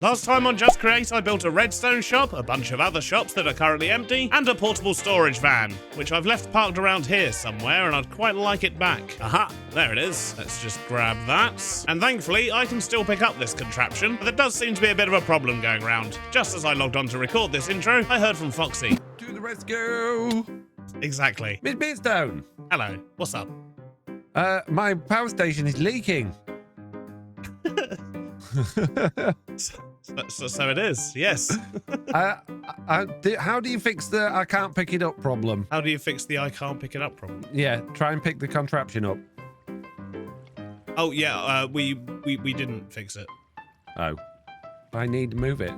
Last time on Just Create, I built a redstone shop, a bunch of other shops that are currently empty, and a portable storage van, which I've left parked around here somewhere, and I'd quite like it back. Aha, there it is. Let's just grab that. And thankfully, I can still pick up this contraption, but there does seem to be a bit of a problem going around. Just as I logged on to record this intro, I heard from Foxy. To the rescue! Exactly. Miss Beardstone! Hello, what's up? My power station is leaking. So it is, yes. How do you fix the I can't pick it up problem? How do you fix the I can't pick it up problem? Yeah, try and pick the contraption up. Oh yeah, we didn't fix it. Oh, I need to move it.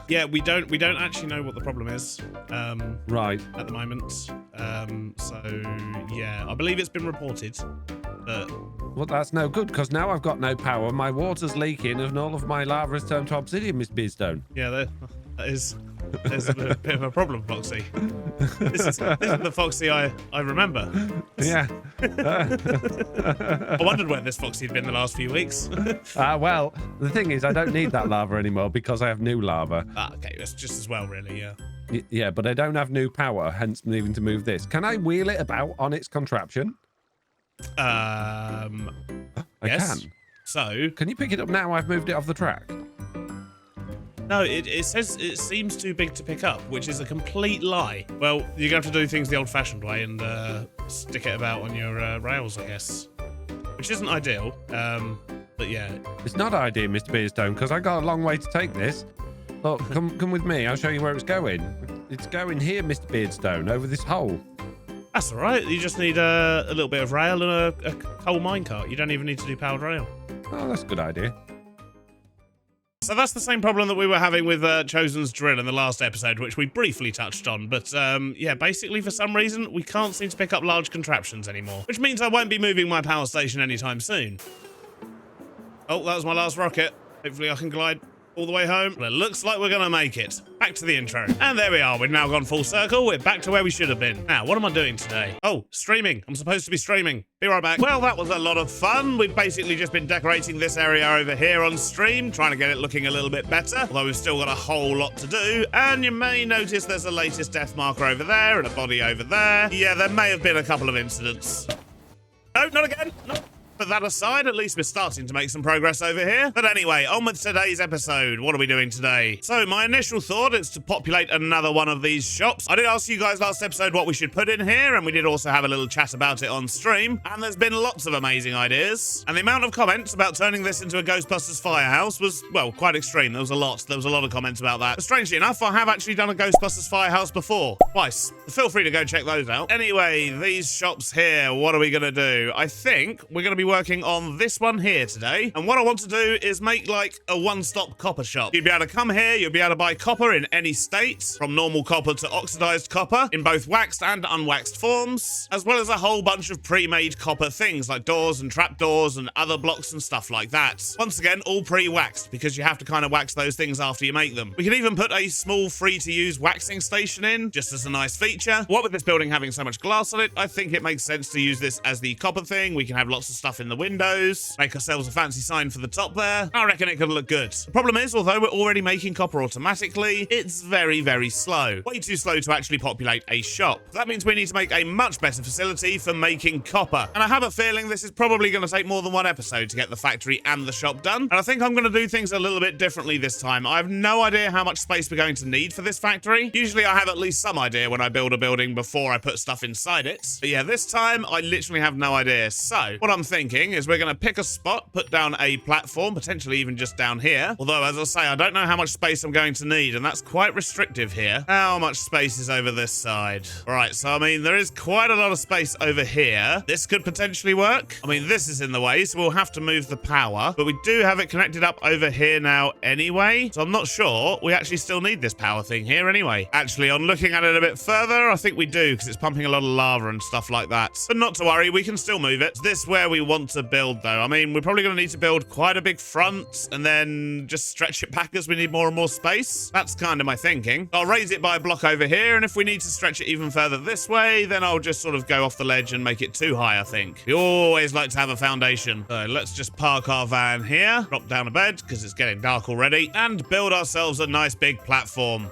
Yeah, we don't actually know what the problem is. Right. At the moment. So yeah, I believe it's been reported. Well, that's no good, because now I've got no power, my water's leaking, and all of my lava has turned to obsidian, Miss Beardstone. Yeah, there's a bit of a problem, Foxy. This is the Foxy I remember. Yeah. I wondered where this Foxy had been the last few weeks. Well, the thing is, I don't need that lava anymore because I have new lava. Okay, that's just as well, really, yeah. Yeah, but I don't have new power, hence needing to move this. Can I wheel it about on its contraption? I yes. can. So can you pick it up now? I've moved it off the track. No, it says it seems too big to pick up, which is a complete lie. Well, you're gonna have to do things the old-fashioned way and stick it about on your rails, I guess, which isn't ideal. But yeah, it's not ideal, Mr. Beardstone, because I got a long way to take this. Look, come with me. I'll show you where it's going. It's going here, Mr. Beardstone, over this hole. That's all right. You just need a little bit of rail and a coal minecart. You don't even need to do powered rail. Oh, that's a good idea. So that's the same problem that we were having with Chosen's drill in the last episode, which we briefly touched on. But yeah, basically for some reason, we can't seem to pick up large contraptions anymore, which means I won't be moving my power station anytime soon. Oh, that was my last rocket. Hopefully I can glide all the way home. Well, it looks like we're gonna make it. Back to the intro. And there we are. We've now gone full circle. We're back to where we should have been. Now, what am I doing today? Oh, streaming. I'm supposed to be streaming. Be right back. Well, that was a lot of fun. We've basically just been decorating this area over here on stream, trying to get it looking a little bit better, although we've still got a whole lot to do. And you may notice there's a latest death marker over there and a body over there. Yeah, there may have been a couple of incidents. No, not again. No. But that aside, at least we're starting to make some progress over here. But anyway, on with today's episode. What are we doing today? So my initial thought is to populate another one of these shops. I did ask you guys last episode what we should put in here, and we did also have a little chat about it on stream. And there's been lots of amazing ideas. And the amount of comments about turning this into a Ghostbusters firehouse was, well, quite extreme. There was a lot of comments about that. But strangely enough, I have actually done a Ghostbusters firehouse before. Twice. Feel free to go check those out. Anyway, these shops here, what are we going to do? I think we're going to be working on this one here today, and what I want to do is make like a one-stop copper shop. You'd be able to come here, you'll be able to buy copper in any state, from normal copper to oxidized copper, in both waxed and unwaxed forms, as well as a whole bunch of pre-made copper things like doors and trapdoors and other blocks and stuff like that. Once again, all pre-waxed, because you have to kind of wax those things after you make them. We can even put a small free-to-use waxing station in, just as a nice feature. What with this building having so much glass on it, I think it makes sense to use this as the copper thing. We can have lots of stuff in the windows, make ourselves a fancy sign for the top there. I reckon it could look good. The problem is, although we're already making copper automatically, it's very, very slow. Way too slow to actually populate a shop. That means we need to make a much better facility for making copper. And I have a feeling this is probably going to take more than one episode to get the factory and the shop done. And I think I'm going to do things a little bit differently this time. I have no idea how much space we're going to need for this factory. Usually I have at least some idea when I build a building before I put stuff inside it. But yeah, this time I literally have no idea. So what I'm thinking is we're going to pick a spot, put down a platform, potentially even just down here. Although, as I say, I don't know how much space I'm going to need, and that's quite restrictive here. How much space is over this side? All right, so I mean, there is quite a lot of space over here. This could potentially work. I mean, this is in the way, so we'll have to move the power, but we do have it connected up over here now anyway. So I'm not sure we actually still need this power thing here anyway. Actually, on looking at it a bit further, I think we do, because it's pumping a lot of lava and stuff like that. But not to worry, we can still move it. Is this where we want to build, though? I mean, we're probably going to need to build quite a big front and then just stretch it back as we need more and more space. That's kind of my thinking. I'll raise it by a block over here, and if we need to stretch it even further this way, then I'll just sort of go off the ledge and make it too high, I think. We always like to have a foundation. So let's just park our van here, drop down a bed because it's getting dark already, and build ourselves a nice big platform.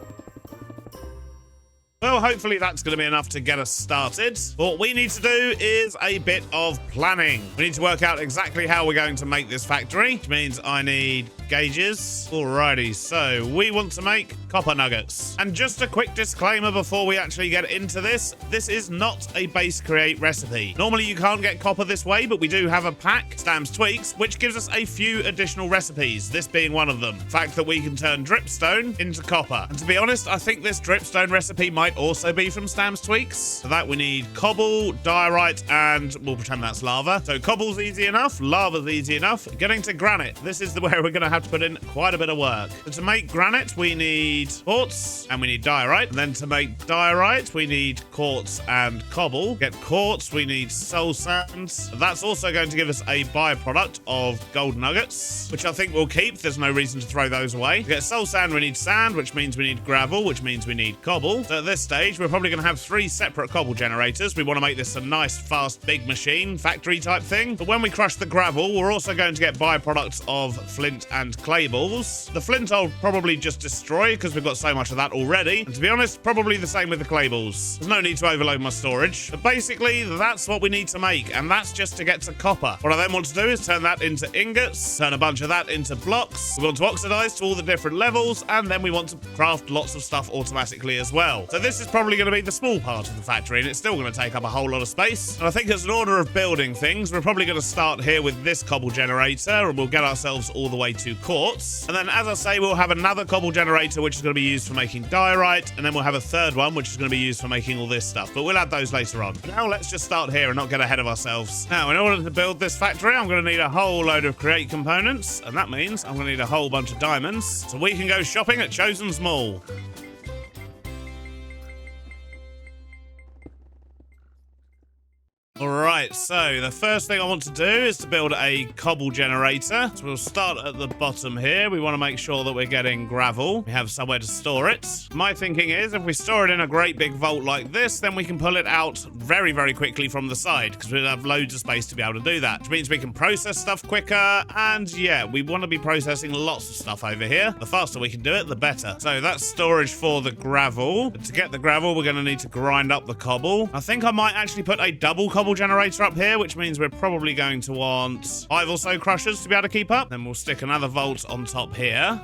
Well, hopefully that's going to be enough to get us started. What we need to do is a bit of planning. We need to work out exactly how we're going to make this factory, which means I need gauges. Alrighty, so we want to make copper nuggets. And just a quick disclaimer before we actually get into this is not a base create recipe. Normally you can't get copper this way, but we do have a pack, Stam's Tweaks, which gives us a few additional recipes, this being one of them. The fact that we can turn dripstone into copper. And to be honest, I think this dripstone recipe might also be from Stam's Tweaks. For that we need cobble, diorite, and we'll pretend that's lava. So cobble's easy enough, lava's easy enough. Getting to granite, this is where we're going to have to put in quite a bit of work. So to make granite, we need quartz and we need diorite. And then to make diorite, we need quartz and cobble. Get quartz, we need soul sand. That's also going to give us a byproduct of gold nuggets, which I think we'll keep. There's no reason to throw those away. To get soul sand, we need sand, which means we need gravel, which means we need cobble. So at this stage, we're probably going to have 3 separate cobble generators. We want to make this a nice, fast, big machine, factory type thing. But when we crush the gravel, we're also going to get byproducts of flint and clay balls. The flint I'll probably just destroy because we've got so much of that already. And to be honest, probably the same with the clay balls. There's no need to overload my storage. But basically, that's what we need to make. And that's just to get to copper. What I then want to do is turn that into ingots, turn a bunch of that into blocks. We want to oxidize to all the different levels. And then we want to craft lots of stuff automatically as well. So this is probably going to be the small part of the factory. And it's still going to take up a whole lot of space. And I think as an order of building things, we're probably going to start here with this cobble generator. And we'll get ourselves all the way to quartz. And then, as I say, we'll have another cobble generator, which is going to be used for making diorite. And then we'll have a third one, which is going to be used for making all this stuff. But we'll add those later on. Now, let's just start here and not get ahead of ourselves. Now, in order to build this factory, I'm going to need a whole load of create components. And that means I'm going to need a whole bunch of diamonds. So we can go shopping at Chosen's Mall. Alright, so the first thing I want to do is to build a cobble generator. So we'll start at the bottom here. We want to make sure that we're getting gravel. We have somewhere to store it. My thinking is if we store it in a great big vault like this, then we can pull it out very, very quickly from the side because we'll have loads of space to be able to do that. Which means we can process stuff quicker. And yeah, we want to be processing lots of stuff over here. The faster we can do it, the better. So that's storage for the gravel. But to get the gravel, we're going to need to grind up the cobble. I think I might actually put a double cobble generator up here, which means we're probably going to want 5 or so crushers to be able to keep up. Then we'll stick another vault on top here.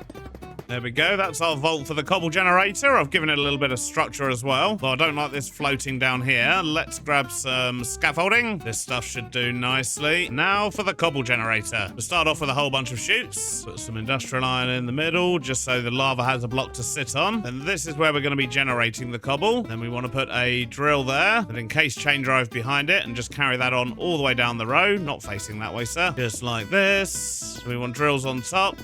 There we go. That's our vault for the cobble generator. I've given it a little bit of structure as well. But I don't like this floating down here. Let's grab some scaffolding. This stuff should do nicely. Now for the cobble generator. We'll start off with a whole bunch of chutes. Put some industrial iron in the middle, just so the lava has a block to sit on. And this is where we're going to be generating the cobble. Then we want to put a drill there, and encase chain drive behind it, and just carry that on all the way down the road. Not facing that way, sir. Just like this. We want drills on top.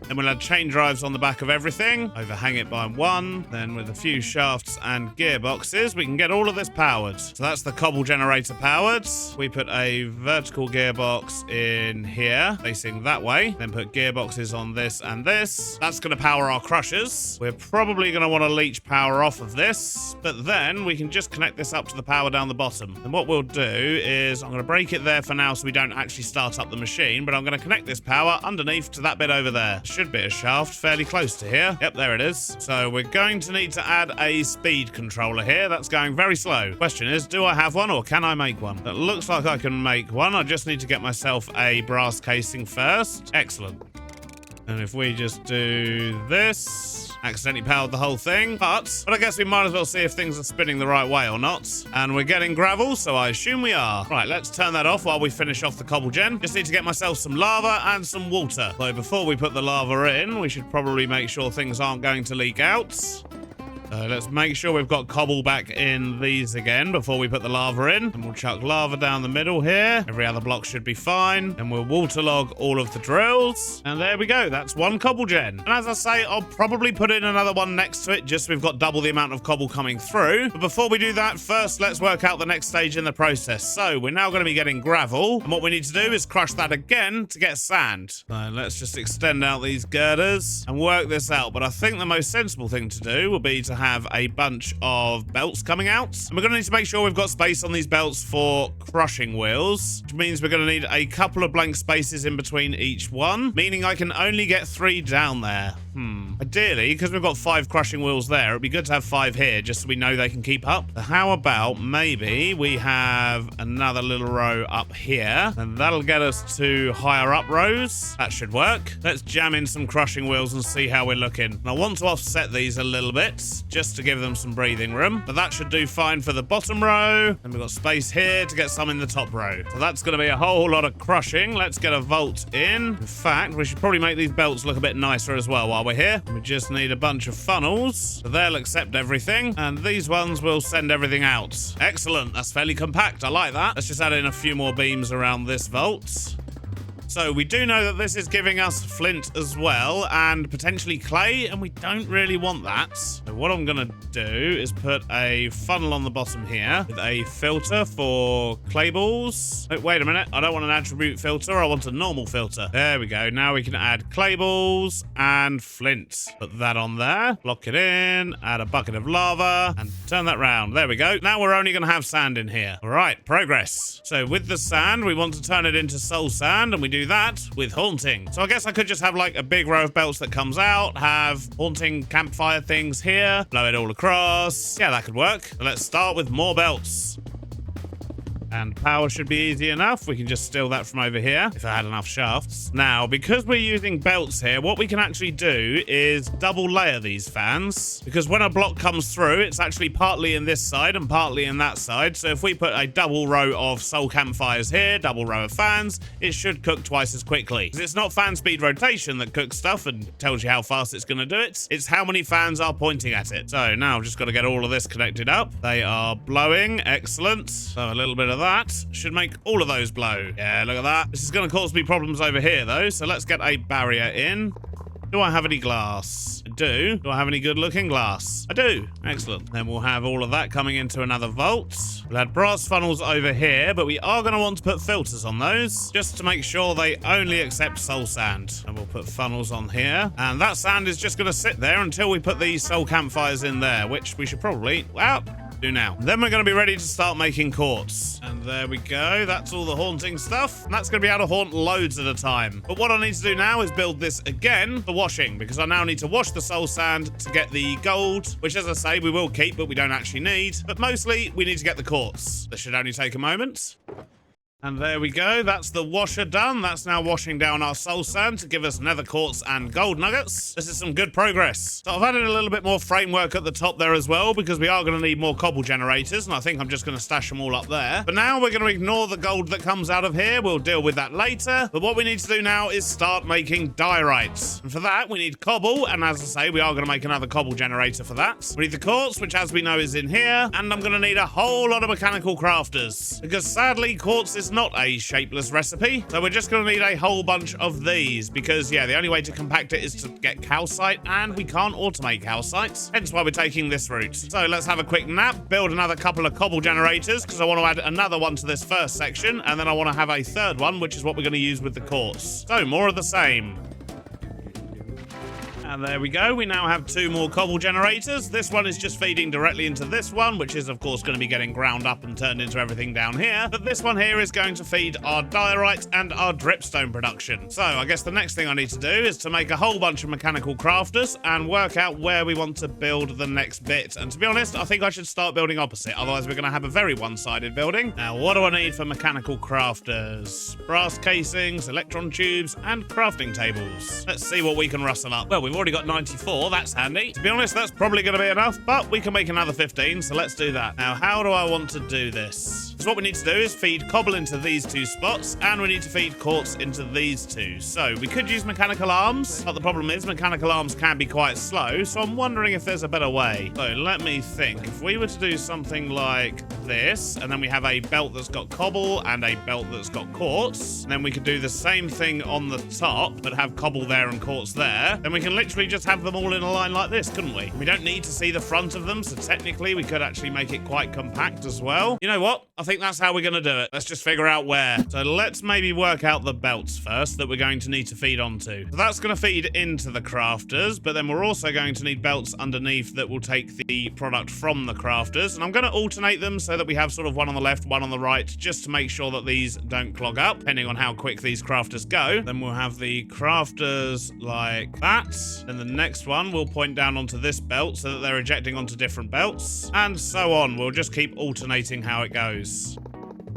Then we'll add chain drives on the back of everything, overhang it by 1. Then with a few shafts and gearboxes, we can get all of this powered. So that's the cobble generator powered. We put a vertical gearbox in here, facing that way. Then put gearboxes on this and this. That's going to power our crushers. We're probably going to want to leech power off of this, but then we can just connect this up to the power down the bottom. And what we'll do is I'm going to break it there for now so we don't actually start up the machine, but I'm going to connect this power underneath to that bit over there. Should be a shaft fairly close to here. Yep, there it is. So we're going to need to add a speed controller here. That's going very slow. Question is, do I have one or can I make one? It looks like I can make one. I just need to get myself a brass casing first. Excellent. And if we just do this, accidentally powered the whole thing. But I guess we might as well see if things are spinning the right way or not. And we're getting gravel, so I assume we are. Right, let's turn that off while we finish off the cobble gen. Just need to get myself some lava and some water. So before we put the lava in, we should probably make sure things aren't going to leak out. Let's make sure we've got cobble back in these again before we put the lava in. And we'll chuck lava down the middle here. Every other block should be fine. And we'll waterlog all of the drills. And there we go. That's one cobble gen. And as I say, I'll probably put in another one next to it, just so we've got double the amount of cobble coming through. But before we do that, first let's work out the next stage in the process. So we're now going to be getting gravel. And what we need to do is crush that again to get sand. So let's just extend out these girders and work this out. But I think the most sensible thing to do will be to have a bunch of belts coming out. And we're going to need to make sure we've got space on these belts for crushing wheels, which means we're going to need a couple of blank spaces in between each one, meaning I can only get 3 down there. Ideally, because we've got 5 crushing wheels there, it'd be good to have 5 here just so we know they can keep up. So how about maybe we have another little row up here, and that'll get us to higher up rows. That should work. Let's jam in some crushing wheels and see how we're looking. And I want to offset these a little bit just to give them some breathing room, but that should do fine for the bottom row. And we've got space here to get some in the top row. So that's going to be a whole lot of crushing. Let's get a vault in. In fact, we should probably make these belts look a bit nicer as well while we're here. We just need a bunch of funnels, so they'll accept everything, and these ones will send everything out. Excellent. That's fairly compact. I like that. Let's just add in a few more beams around this vault. So we do know that this is giving us flint as well, and potentially clay, and we don't really want that. So what I'm going to do is put a funnel on the bottom here with a filter for clay balls. Oh, wait a minute. I don't want an attribute filter. I want a normal filter. There we go. Now we can add clay balls and flint. Put that on there. Lock it in. Add a bucket of lava and turn that round. There we go. Now we're only going to have sand in here. All right. Progress. So with the sand, we want to turn it into soul sand, and we do that with haunting. So I guess I could just have like a big row of belts that comes out, have haunting campfire things here, blow it all across. Yeah, that could work. So let's start with more belts. And power should be easy enough. We can just steal that from over here if I had enough shafts. Now, because we're using belts here, what we can actually do is double layer these fans. Because when a block comes through, it's actually partly in this side and partly in that side. So if we put a double row of soul campfires here, double row of fans, it should cook twice as quickly. Because it's not fan speed rotation that cooks stuff and tells you how fast it's going to do it. It's how many fans are pointing at it. So now I've just got to get all of this connected up. They are blowing. Excellent. So a little bit of that should make all of those blow. Yeah, look at that. This is going to cause me problems over here, though. So let's get a barrier in. Do I have any glass? I do. Do I have any good-looking glass? I do. Excellent. Then we'll have all of that coming into another vault. We'll add brass funnels over here, but we are going to want to put filters on those just to make sure they only accept soul sand. And we'll put funnels on here. And that sand is just going to sit there until we put these soul campfires in there, which we should probably... well, do now. Then we're going to be ready to start making quartz. And there we go. That's all the haunting stuff. And that's going to be able to haunt loads at a time. But what I need to do now is build this again for washing, because I now need to wash the soul sand to get the gold, which, as I say, we will keep, but we don't actually need. But mostly, we need to get the quartz. This should only take a moment. And there we go. That's the washer done. That's now washing down our soul sand to give us nether quartz and gold nuggets. This is some good progress. So I've added a little bit more framework at the top there as well, because we are going to need more cobble generators, and I think I'm just going to stash them all up there. But now we're going to ignore the gold that comes out of here. We'll deal with that later. But what we need to do now is start making diorite. And for that, we need cobble. And as I say, we are going to make another cobble generator for that. We need the quartz, which as we know is in here. And I'm going to need a whole lot of mechanical crafters, because sadly, quartz is not a shapeless recipe. So we're just going to need a whole bunch of these, because yeah, the only way to compact it is to get calcite, and we can't automate calcite, hence why we're taking this route. So let's have a quick nap, build another couple of cobble generators, because I want to add another one to this first section, and then I want to have a third one, which is what we're going to use with the quartz. So more of the same. And there we go. We now have 2 more cobble generators. This one is just feeding directly into this one, which is, of course, going to be getting ground up and turned into everything down here. But this one here is going to feed our diorite and our dripstone production. So I guess the next thing I need to do is to make a whole bunch of mechanical crafters and work out where we want to build the next bit. And to be honest, I think I should start building opposite. Otherwise, we're going to have a very one-sided building. Now, what do I need for mechanical crafters? Brass casings, electron tubes, and crafting tables. Let's see what we can rustle up. Well, we've already already got 94. That's handy. To be honest, that's probably going to be enough, but we can make another 15, so let's do that. Now, how do I want to do this? So what we need to do is feed cobble into these 2 spots, and we need to feed quartz into these 2. So we could use mechanical arms, but the problem is mechanical arms can be quite slow, so I'm wondering if there's a better way. So let me think. If we were to do something like this, and then we have a belt that's got cobble and a belt that's got quartz, and then we could do the same thing on the top, but have cobble there and quartz there, then we can literally just have them all in a line like this, couldn't we? We don't need to see the front of them, so technically we could actually make it quite compact as well. You know what? I think that's how we're going to do it. Let's just figure out where. So let's maybe work out the belts first that we're going to need to feed onto. So that's going to feed into the crafters, but then we're also going to need belts underneath that will take the product from the crafters. And I'm going to alternate them so that we have sort of one on the left, one on the right, just to make sure that these don't clog up, depending on how quick these crafters go. Then we'll have the crafters like that. And the next one will point down onto this belt so that they're ejecting onto different belts. And so on. We'll just keep alternating how it goes.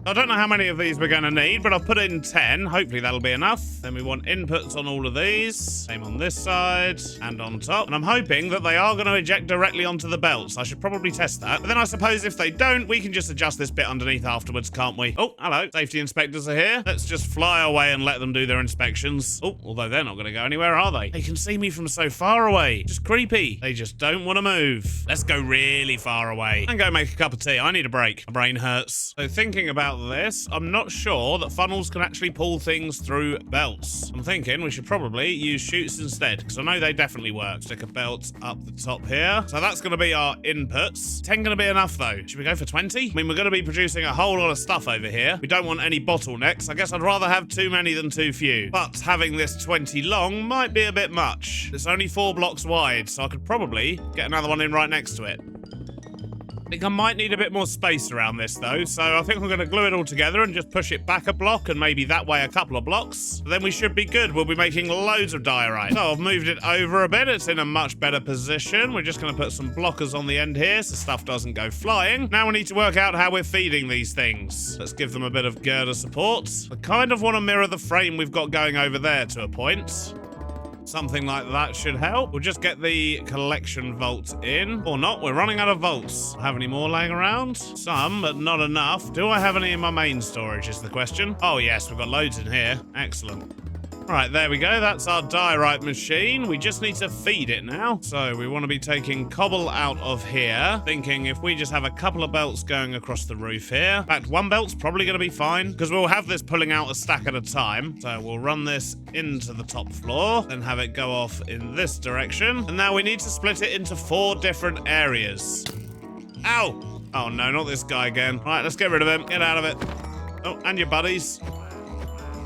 I don't know how many of these we're going to need, but I've put in 10. Hopefully that'll be enough. Then we want inputs on all of these. Same on this side and on top. And I'm hoping that they are going to eject directly onto the belts. I should probably test that. But then I suppose if they don't, we can just adjust this bit underneath afterwards, can't we? Oh, hello. Safety inspectors are here. Let's just fly away and let them do their inspections. Oh, although they're not going to go anywhere, are they? They can see me from so far away. Just creepy. They just don't want to move. Let's go really far away and go make a cup of tea. I need a break. My brain hurts. So thinking about this, I'm not sure that funnels can actually pull things through belts. I'm thinking we should probably use chutes instead, because I know they definitely work. Stick a belt up the top here. So that's going to be our inputs. 10 going to be enough though. Should we go for 20? I mean, we're going to be producing a whole lot of stuff over here. We don't want any bottlenecks. I guess I'd rather have too many than too few. But having this 20 long might be a bit much. It's only 4 blocks wide, so I could probably get another one in right next to it. I think I might need a bit more space around this though, so I think I'm going to glue it all together and just push it back a block and maybe that way a couple of blocks. Then we should be good. We'll be making loads of diorite. So I've moved it over a bit. It's in a much better position. We're just going to put some blockers on the end here so stuff doesn't go flying. Now we need to work out how we're feeding these things. Let's give them a bit of girder support. I kind of want to mirror the frame we've got going over there to a point. Something like that should help. We'll just get the collection vault in. Or not, we're running out of vaults. Have any more laying around? Some, but not enough. Do I have any in my main storage is the question. Oh yes, we've got loads in here. Excellent. Right, there we go. That's our diorite machine. We just need to feed it now. So we want to be taking cobble out of here. Thinking if we just have a couple of belts going across the roof here. In fact, one belt's probably going to be fine because we'll have this pulling out a stack at a time. So we'll run this into the top floor, then have it go off in this direction. And now we need to split it into 4 different areas. Ow! Oh no, not this guy again. Right, let's get rid of him. Get out of it. Oh, and your buddies.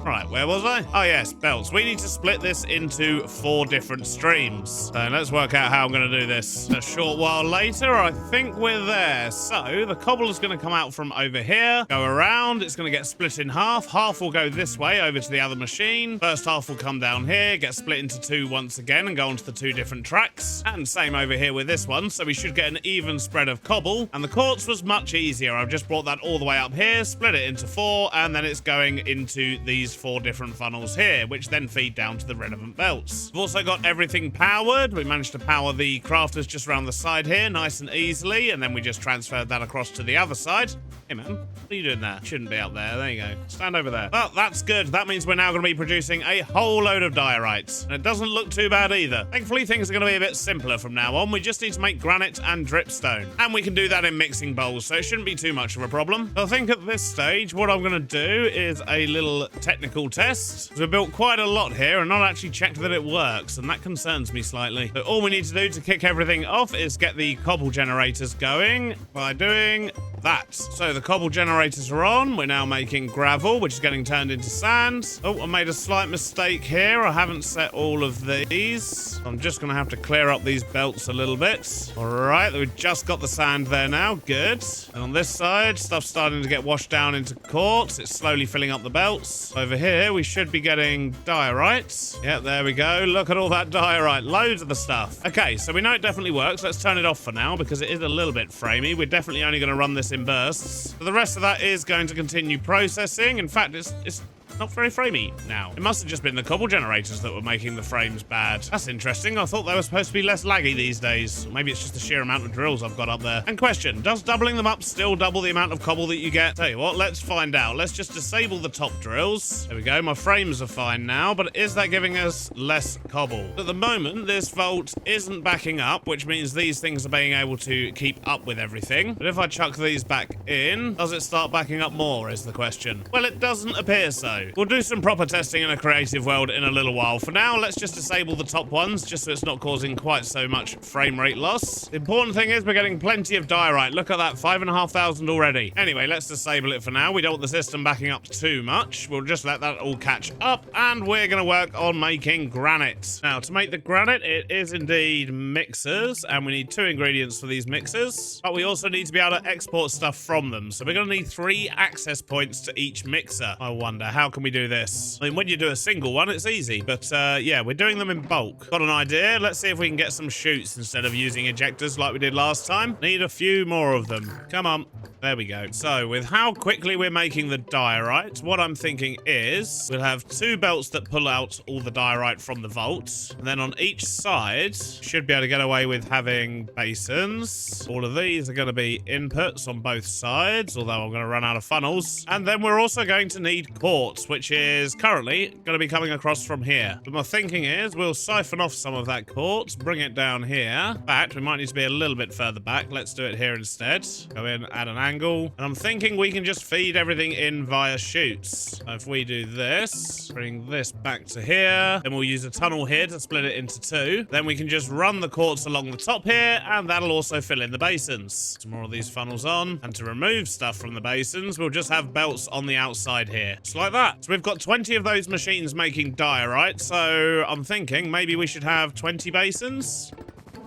Right, where was I? Oh yes, belts. We need to split this into 4 different streams. So let's work out how I'm going to do this. A short while later, I think we're there. So the cobble is going to come out from over here, go around. It's going to get split in half. Half will go this way over to the other machine. First half will come down here, get split into 2 once again and go onto the 2 different tracks. And same over here with this one. So we should get an even spread of cobble. And the quartz was much easier. I've just brought that all the way up here, split it into 4, and then it's going into these 4 different funnels here, which then feed down to the relevant belts. We've also got everything powered. We managed to power the crafters just around the side here, nice and easily, and then we just transferred that across to the other side. Hey man, what are you doing there? Shouldn't be up there. There you go. Stand over there. Well, that's good. That means we're now going to be producing a whole load of diorites, and it doesn't look too bad either. Thankfully, things are going to be a bit simpler from now on. We just need to make granite and dripstone, and we can do that in mixing bowls, so it shouldn't be too much of a problem. I think at this stage, what I'm going to do is a little technical test. We've built quite a lot here and not actually checked that it works, and that concerns me slightly. So all we need to do to kick everything off is get the cobble generators going by doing that. So the cobble generators are on. We're now making gravel, which is getting turned into sand. Oh, I made a slight mistake here. I haven't set all of these. I'm just going to have to clear up these belts a little bit. All right, we've just got the sand there now. Good. And on this side, stuff's starting to get washed down into quartz. It's slowly filling up the belts. Over here, we should be getting diorites. Yeah, there we go. Look at all that diorite. Loads of the stuff. Okay, so we know it definitely works. Let's turn it off for now because it is a little bit framey. We're definitely only going to run this in bursts. So the rest of that is going to continue processing. In fact, it's not very framey now. It must have just been the cobble generators that were making the frames bad. That's interesting. I thought they were supposed to be less laggy these days. Maybe it's just the sheer amount of drills I've got up there. And question, does doubling them up still double the amount of cobble that you get? Tell you what, let's find out. Let's just disable the top drills. There we go. My frames are fine now, but is that giving us less cobble? At the moment, this vault isn't backing up, which means these things are being able to keep up with everything. But if I chuck these back in, does it start backing up more is the question. Well, it doesn't appear so. We'll do some proper testing in a creative world in a little while. For now, let's just disable the top ones, just so it's not causing quite so much frame rate loss. The important thing is we're getting plenty of diorite. Look at that, 5,500 already. Anyway, let's disable it for now. We don't want the system backing up too much. We'll just let that all catch up, and we're going to work on making granite. Now, to make the granite, it is indeed mixers, and we need 2 ingredients for these mixers, but we also need to be able to export stuff from them. So we're going to need 3 access points to each mixer. I wonder, how can we do this? I mean, when you do a single one, it's easy, but yeah, we're doing them in bulk. Got an idea? Let's see if we can get some chutes instead of using ejectors like we did last time. Need a few more of them. Come on. There we go. So, with how quickly we're making the diorite, what I'm thinking is we'll have 2 belts that pull out all the diorite from the vault. And then on each side, should be able to get away with having basins. All of these are going to be inputs on both sides, although I'm going to run out of funnels. And then we're also going to need quartz, which is currently going to be coming across from here. But my thinking is we'll siphon off some of that quartz, bring it down here. In fact, we might need to be a little bit further back. Let's do it here instead. Go in at an angle. And I'm thinking we can just feed everything in via chutes. So if we do this, bring this back to here, then we'll use a tunnel here to split it into 2. Then we can just run the quartz along the top here, and that'll also fill in the basins. Some more of these funnels on. And to remove stuff from the basins, we'll just have belts on the outside here. Just like that. So we've got 20 of those machines making diorite, so I'm thinking maybe we should have 20 basins.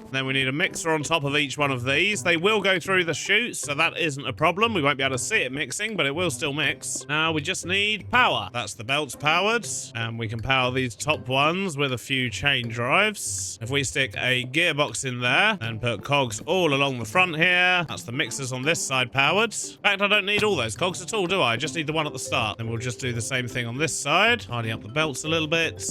Then we need a mixer on top of each one of these. They will go through the chutes, so that isn't a problem. We won't be able to see it mixing, but it will still mix. Now we just need power. That's the belts powered, and we can power these top ones with a few chain drives. If we stick a gearbox in there and put cogs all along the front here, that's the mixers on this side powered. In fact, I don't need all those cogs at all, do I? I just need the one at the start. Then we'll just do the same thing on this side. Tidy up the belts a little bit.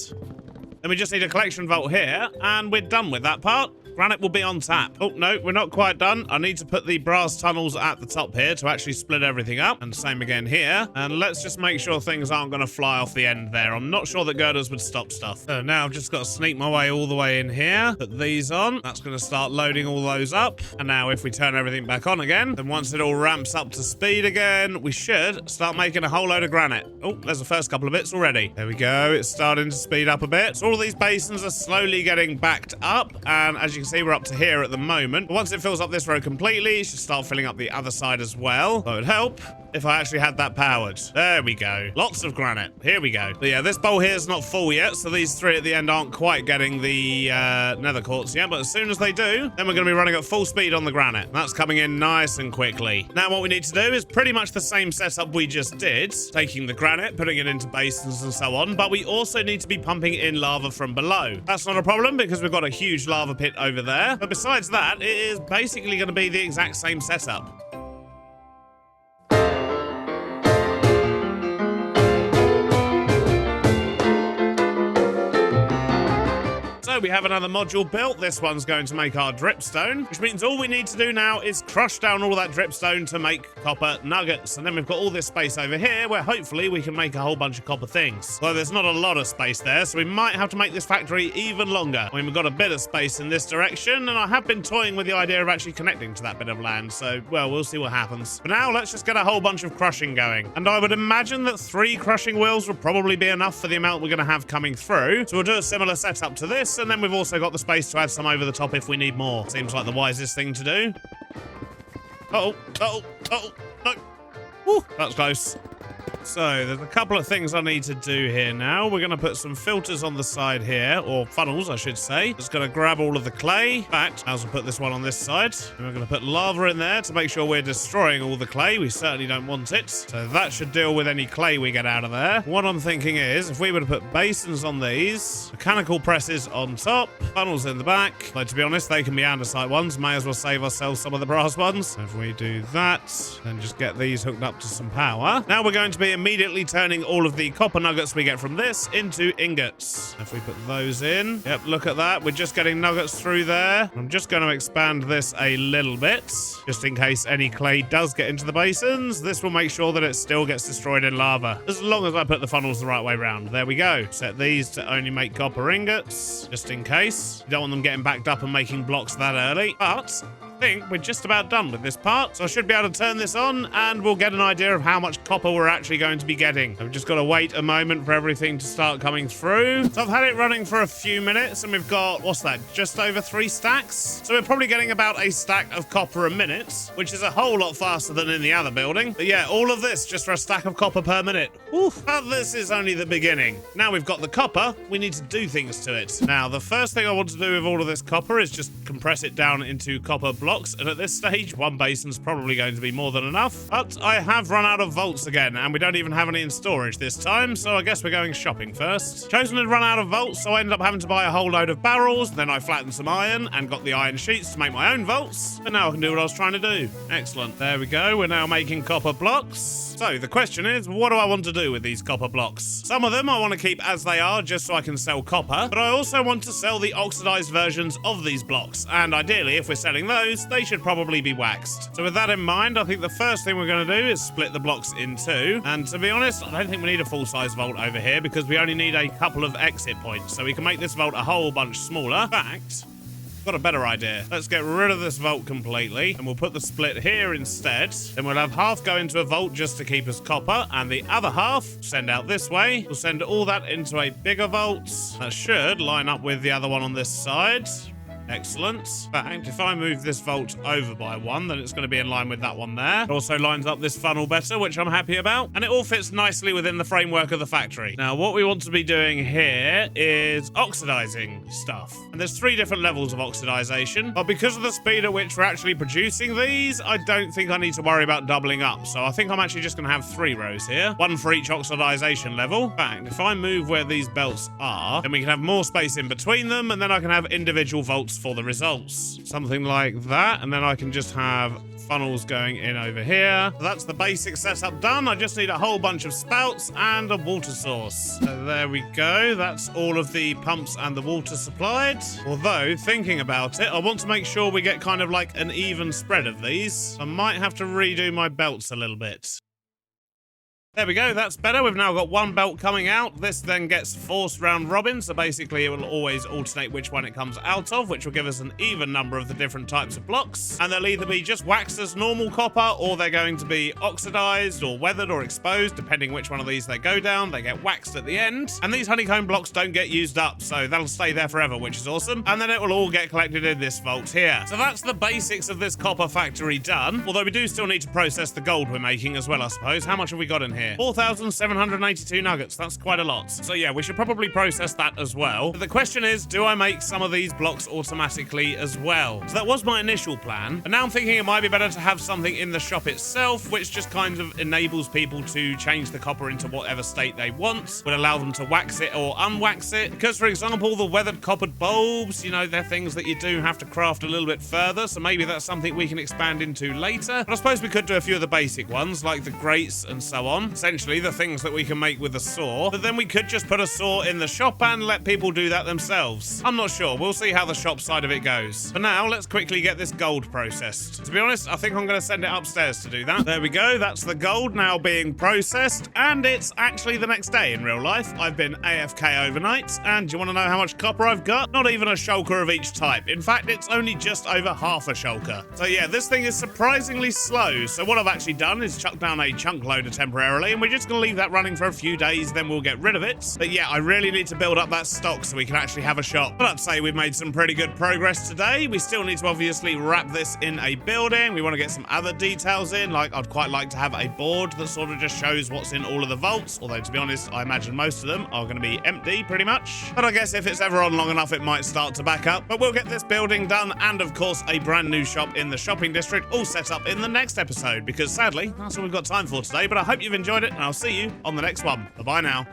Then we just need a collection vault here, and we're done with that part. Granite will be on tap. Oh, no, we're not quite done. I need to put the brass tunnels at the top here to actually split everything up. And same again here. And let's just make sure things aren't going to fly off the end there. I'm not sure that girders would stop stuff. So now I've just got to sneak my way all the way in here. Put these on. That's going to start loading all those up. And now if we turn everything back on again, then once it all ramps up to speed again, we should start making a whole load of granite. Oh, there's the first couple of bits already. There we go. It's starting to speed up a bit. So all of these basins are slowly getting backed up. And as you can see, we're up to here at the moment. But once it fills up this row completely, it should start filling up the other side as well. That would help if I actually had that powered. There we go. Lots of granite. Here we go. But yeah, this bowl here is not full yet, so these 3 at the end aren't quite getting the nether quartz yet. But as soon as they do, then we're going to be running at full speed on the granite. That's coming in nice and quickly. Now what we need to do is pretty much the same setup we just did, taking the granite, putting it into basins and so on. But we also need to be pumping in lava from below. That's not a problem because we've got a huge lava pit over there. But besides that, it is basically going to be the exact same setup. So we have another module built. This one's going to make our dripstone, which means all we need to do now is crush down all that dripstone to make copper nuggets. And then we've got all this space over here where hopefully we can make a whole bunch of copper things. Though there's not a lot of space there, so we might have to make this factory even longer. I mean, we've got a bit of space in this direction, and I have been toying with the idea of actually connecting to that bit of land. So, well, we'll see what happens. For now, let's just get a whole bunch of crushing going. And I would imagine that 3 crushing wheels will probably be enough for the amount we're going to have coming through. So we'll do a similar setup to this, and then we've also got the space to add some over the top if we need more. Seems like the wisest thing to do. No. Woo, that's close. So, there's a couple of things I need to do here now. We're going to put some filters on the side here, or funnels, I should say. Just going to grab all of the clay. In fact, I also put this one on this side. And we're going to put lava in there to make sure we're destroying all the clay. We certainly don't want it. So that should deal with any clay we get out of there. What I'm thinking is, if we were to put basins on these, mechanical presses on top, funnels in the back. Though, to be honest, they can be andesite ones. May as well save ourselves some of the brass ones. So if we do that, then just get these hooked up to some power. Now we're going to be immediately turning all of the copper nuggets we get from this into ingots. If we put those in, yep, look at that. We're just getting nuggets through there. I'm just going to expand this a little bit, just in case any clay does get into the basins. This will make sure that it still gets destroyed in lava, as long as I put the funnels the right way around. There we go. Set these to only make copper ingots, just in case. You don't want them getting backed up and making blocks that early. But I think we're just about done with this part, so I should be able to turn this on and we'll get an idea of how much copper we're actually going to be getting. I've just got to wait a moment for everything to start coming through. So I've had it running for a few minutes and we've got, what's that, just over 3 stacks? So we're probably getting about a stack of copper a minute, which is a whole lot faster than in the other building. But yeah, all of this just for a stack of copper per minute. Oof. But this is only the beginning. Now we've got the copper, we need to do things to it. Now, the first thing I want to do with all of this copper is just compress it down into copper blocks, and at this stage, 1 basin's probably going to be more than enough. But I have run out of vaults again, and we don't even have any in storage this time, so I guess we're going shopping first. Chosen had run out of vaults, so I ended up having to buy a whole load of barrels, then I flattened some iron and got the iron sheets to make my own vaults, and now I can do what I was trying to do. Excellent. There we go. We're now making copper blocks. So the question is, what do I want to do with these copper blocks? Some of them I want to keep as they are, just so I can sell copper, but I also want to sell the oxidized versions of these blocks, and ideally, if we're selling those, they should probably be waxed. So with that in mind, I think the first thing we're going to do is split the blocks in 2, and to be honest, I don't think we need a full-size vault over here, because we only need a couple of exit points, so we can make this vault a whole bunch smaller. In fact, got a better idea. Let's get rid of this vault completely, and we'll put the split here instead. Then we'll have half go into a vault just to keep us copper, and the other half send out this way. We'll send all that into a bigger vault. That should line up with the other one on this side. Excellent. In fact, if I move this vault over by 1, then it's going to be in line with that one there. It also lines up this funnel better, which I'm happy about. And it all fits nicely within the framework of the factory. Now, what we want to be doing here is oxidizing stuff. And there's 3 different levels of oxidization. But because of the speed at which we're actually producing these, I don't think I need to worry about doubling up. So I think I'm actually just going to have 3 rows here. 1 for each oxidization level. In fact, if I move where these belts are, then we can have more space in between them, and then I can have individual vaults for the results. Something like that, and then I can just have funnels going in over here. That's the basic setup done. I just need a whole bunch of spouts and a water source. So there we go. That's all of the pumps and the water supplied. Although, thinking about it, I want to make sure we get kind of like an even spread of these. I might have to redo my belts a little bit. There we go, that's better. We've now got 1 belt coming out. This then gets forced round robin, so basically it will always alternate which one it comes out of, which will give us an even number of the different types of blocks. And they'll either be just waxed as normal copper, or they're going to be oxidized or weathered or exposed, depending which one of these they go down. They get waxed at the end. And these honeycomb blocks don't get used up, so that'll stay there forever, which is awesome. And then it will all get collected in this vault here. So that's the basics of this copper factory done. Although we do still need to process the gold we're making as well, I suppose. How much have we got in here? 4,782 nuggets. That's quite a lot. So yeah, we should probably process that as well. But the question is, do I make some of these blocks automatically as well? So that was my initial plan. But now I'm thinking it might be better to have something in the shop itself, which just kind of enables people to change the copper into whatever state they want. Would allow them to wax it or unwax it. Because, for example, the weathered coppered bulbs, you know, they're things that you do have to craft a little bit further. So maybe that's something we can expand into later. But I suppose we could do a few of the basic ones, like the grates and so on. Essentially, the things that we can make with a saw, but then we could just put a saw in the shop and let people do that themselves. I'm not sure. We'll see how the shop side of it goes. For now, let's quickly get this gold processed. To be honest, I think I'm going to send it upstairs to do that. There we go. That's the gold now being processed, and it's actually the next day in real life. I've been AFK overnight, and do you want to know how much copper I've got? Not even a shulker of each type. In fact, it's only just over half a shulker. So yeah, this thing is surprisingly slow. So what I've actually done is chuck down a chunk loader temporarily, and we're just going to leave that running for a few days, then we'll get rid of it. But yeah, I really need to build up that stock so we can actually have a shop. But I'd say we've made some pretty good progress today. We still need to obviously wrap this in a building. We want to get some other details in, like I'd quite like to have a board that sort of just shows what's in all of the vaults, although to be honest, I imagine most of them are going to be empty pretty much. But I guess if it's ever on long enough, it might start to back up. But we'll get this building done, and of course a brand new shop in the shopping district all set up in the next episode, because sadly, that's all we've got time for today. But I hope you've enjoyed it, and I'll see you on the next one. Bye-bye now.